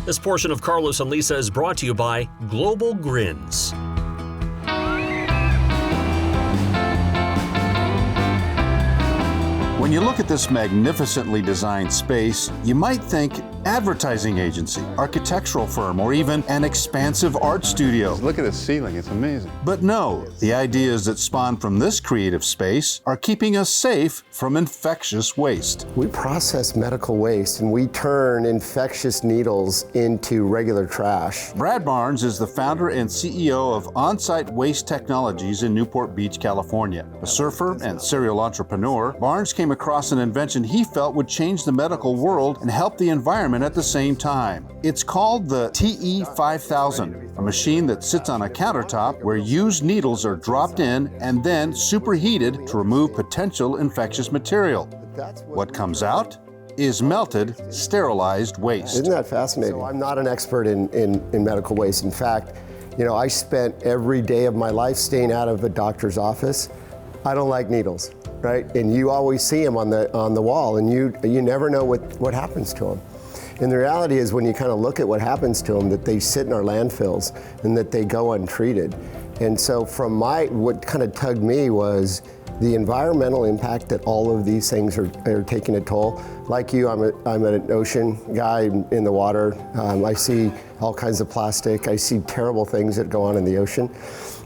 This portion of Carlos and Lisa is brought to you by Global Grins. When you look at this magnificently designed space, you might think advertising agency, architectural firm, or even an expansive art studio. Look at the ceiling, it's amazing. But no, the ideas that spawn from this creative space are keeping us safe from infectious waste. We process medical waste and we turn infectious needles into regular trash. Brad Barnes is the founder and CEO of Onsite Waste Technologies in Newport Beach, California. A surfer and serial entrepreneur, Barnes came across an invention he felt would change the medical world and help the environment at the same time. It's called the TE5000, a machine that sits on a countertop where used needles are dropped in and then superheated to remove potential infectious material. What comes out is melted, sterilized waste. Isn't that fascinating? So I'm not an expert in medical waste. In fact, I spent every day of my life staying out of a doctor's office. I don't like needles, right? And you always see them on the wall, and you never know what happens to them. And the reality is, when you kind of look at what happens to them, that they sit in our landfills and that they go untreated. And so what kind of tugged me was the environmental impact that all of these things are taking a toll. Like you, I'm an ocean guy in the water. I see all kinds of plastic. I see terrible things that go on in the ocean.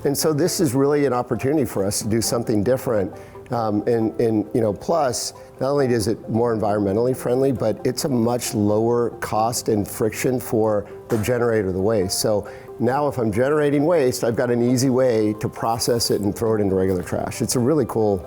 And so this is really an opportunity for us to do something different. Plus, not only is it more environmentally friendly, but it's a much lower cost and friction for the generator of the waste. So now if I'm generating waste, I've got an easy way to process it and throw it into regular trash. It's a really cool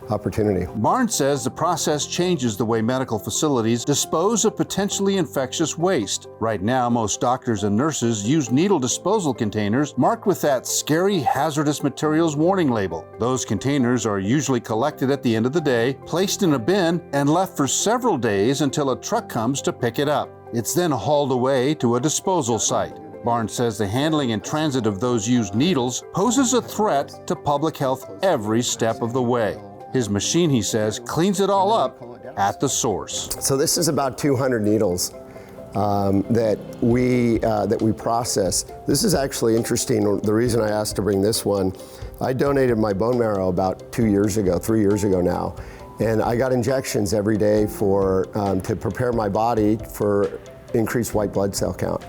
opportunity. Barnes says the process changes the way medical facilities dispose of potentially infectious waste. Right now, most doctors and nurses use needle disposal containers marked with that scary hazardous materials warning label. Those containers are usually collected at the end of the day, placed in a bin, and left for several days until a truck comes to pick it up. It's then hauled away to a disposal site. Barnes says the handling and transit of those used needles poses a threat to public health every step of the way. His machine, he says, cleans it all up at the source. So this is about 200 needles that we process. This is actually interesting. The reason I asked to bring this one, I donated my bone marrow about 3 years ago now, and I got injections every day to prepare my body for increased white blood cell count.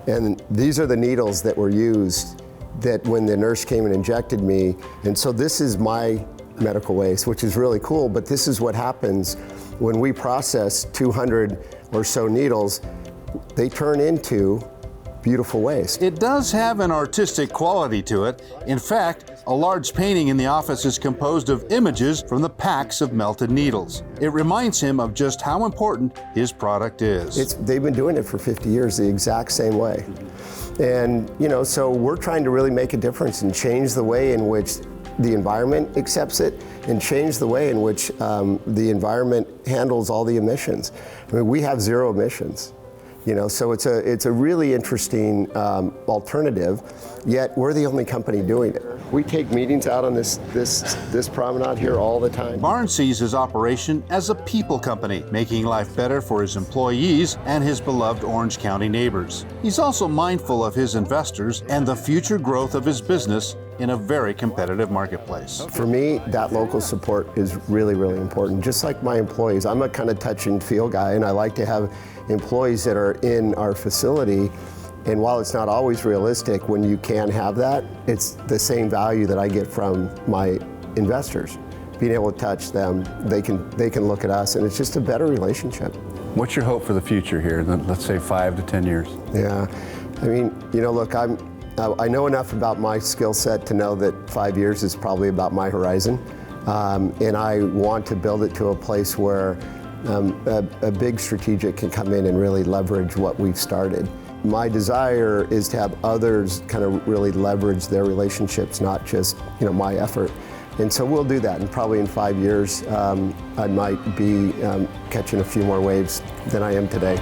And these are the needles that were used that when the nurse came and injected me. And so this is my medical waste, which is really cool, but this is what happens when we process 200 or so needles. They turn into beautiful waste. It does have an artistic quality to it. In fact, a large painting in the office is composed of images from the packs of melted needles. It reminds him of just how important his product is. They've been doing it for 50 years the exact same way. And so we're trying to really make a difference and change the way in which the environment accepts it and change the way in which the environment handles all the emissions. I mean, we have zero emissions, so it's a really interesting alternative, yet we're the only company doing it. We take meetings out on this promenade here all the time. Barnes sees his operation as a people company, making life better for his employees and his beloved Orange County neighbors. He's also mindful of his investors and the future growth of his business in a very competitive marketplace. For me, that local support is really, really important. Just like my employees, I'm a kind of touch and feel guy, and I like to have employees that are in our facility. And while it's not always realistic, when you can have that, it's the same value that I get from my investors. Being able to touch them, they can look at us, and it's just a better relationship. What's your hope for the future here, let's say 5 to 10 years? Yeah, I mean, look, I know enough about my skill set to know that 5 years is probably about my horizon. And I want to build it to a place where a big strategic can come in and really leverage what we've started. My desire is to have others kind of really leverage their relationships, not just my effort. And so we'll do that, and probably in 5 years, I might be catching a few more waves than I am today.